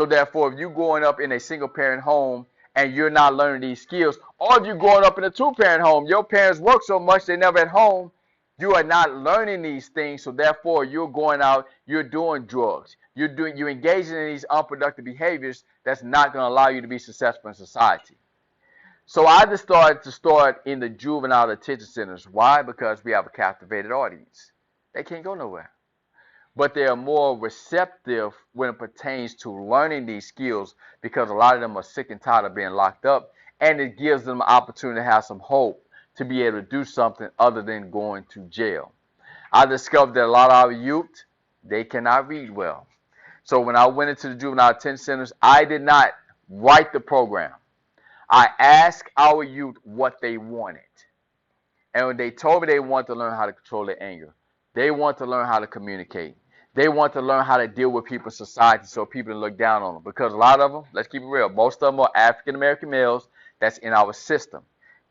So therefore, if you're growing up in a single parent home and you're not learning these skills, or if you're growing up in a two-parent home, your parents work so much they're never at home, you are not learning these things. So therefore, you're going out, you're doing drugs, you're engaging in these unproductive behaviors that's not going to allow you to be successful in society. So I just started to start in the juvenile detention centers. Why? Because we have a captivated audience. They can't go nowhere. But they are more receptive when it pertains to learning these skills because a lot of them are sick and tired of being locked up, and it gives them an opportunity to have some hope to be able to do something other than going to jail. I discovered that a lot of our youth, they cannot read well. So when I went into the juvenile detention centers, I did not write the program. I asked our youth what they wanted. And when they told me they wanted to learn how to control their anger, they want to learn how to communicate. They want to learn how to deal with people in society so people don't look down on them. Because a lot of them, let's keep it real, most of them are African American males that's in our system.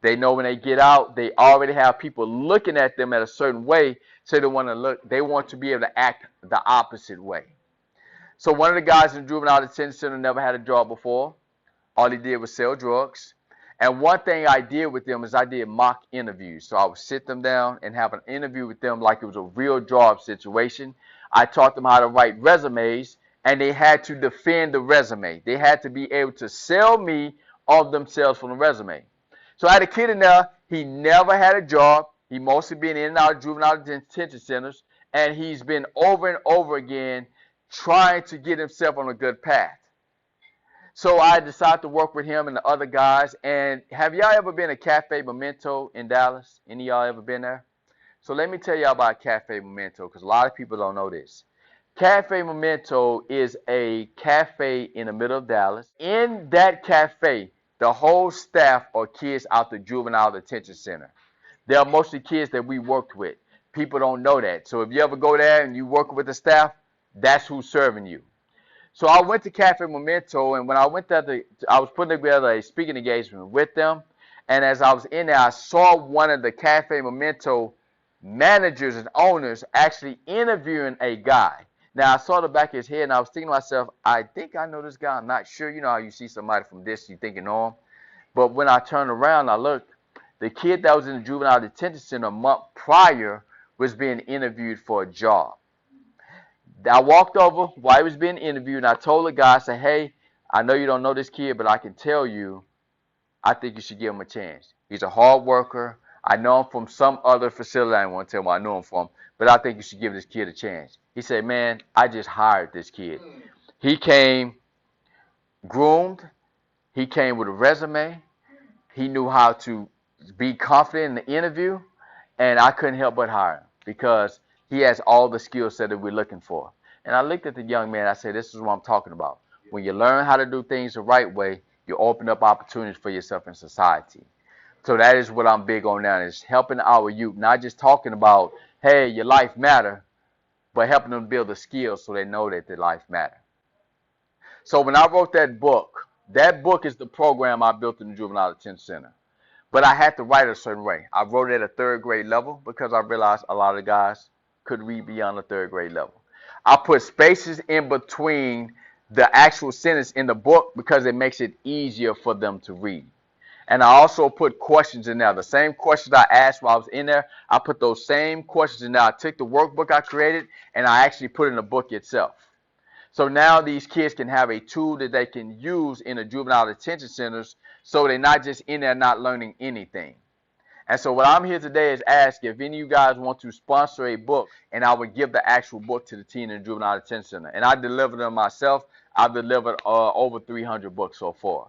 They know when they get out, they already have people looking at them at a certain way, so they want to be able to act the opposite way. So one of the guys in the juvenile detention center never had a job before. All he did was sell drugs. And one thing I did with them is I did mock interviews. So I would sit them down and have an interview with them like it was a real job situation. I taught them how to write resumes, and they had to defend the resume. They had to be able to sell me on themselves from the resume. So I had a kid in there. He never had a job. He mostly been in and out of juvenile detention centers, and he's been over and over again trying to get himself on a good path. So I decided to work with him and the other guys. And have y'all ever been to Cafe Memento in Dallas? Any of y'all ever been there? So let me tell y'all about Cafe Memento because a lot of people don't know this. Cafe Memento is a cafe in the middle of Dallas. In that cafe, the whole staff are kids out the juvenile detention center. They are mostly kids that we worked with. People don't know that. So if you ever go there and you work with the staff, that's who's serving you. So I went to Cafe Memento, and when I went there, I was putting together a speaking engagement with them. And as I was in there, I saw one of the Cafe Memento managers and owners actually interviewing a guy. Now, I saw the back of his head, and I was thinking to myself, I think I know this guy. I'm not sure. You know how you see somebody from this, you think you know him. But when I turned around, I looked. The kid that was in the juvenile detention center a month prior was being interviewed for a job. I walked over while he was being interviewed, and I told the guy, I said, hey, I know you don't know this kid, but I can tell you, I think you should give him a chance. He's a hard worker. I know him from some other facility. I don't want to tell him where I know him from, but I think you should give this kid a chance. He said, man, I just hired this kid. He came groomed. He came with a resume. He knew how to be confident in the interview, and I couldn't help but hire him because he has all the skill set that we're looking for. And I looked at the young man. I said, this is what I'm talking about. When you learn how to do things the right way, you open up opportunities for yourself in society. So that is what I'm big on now, is helping our youth, not just talking about, hey, your life matter, but helping them build the skills so they know that their life matter. So when I wrote that book is the program I built in the Juvenile Detention Center. But I had to write it a certain way. I wrote it at a third grade level because I realized a lot of guys could read beyond the third grade level. I put spaces in between the actual sentence in the book because it makes it easier for them to read. And I also put questions in there. The same questions I asked while I was in there, I put those same questions in there. I took the workbook I created and I actually put it in the book itself. So now these kids can have a tool that they can use in the juvenile detention centers so they're not just in there not learning anything. And so what I'm here today is ask if any of you guys want to sponsor a book, and I would give the actual book to the teen in the juvenile detention center. And I deliver them myself. I've delivered over 300 books so far.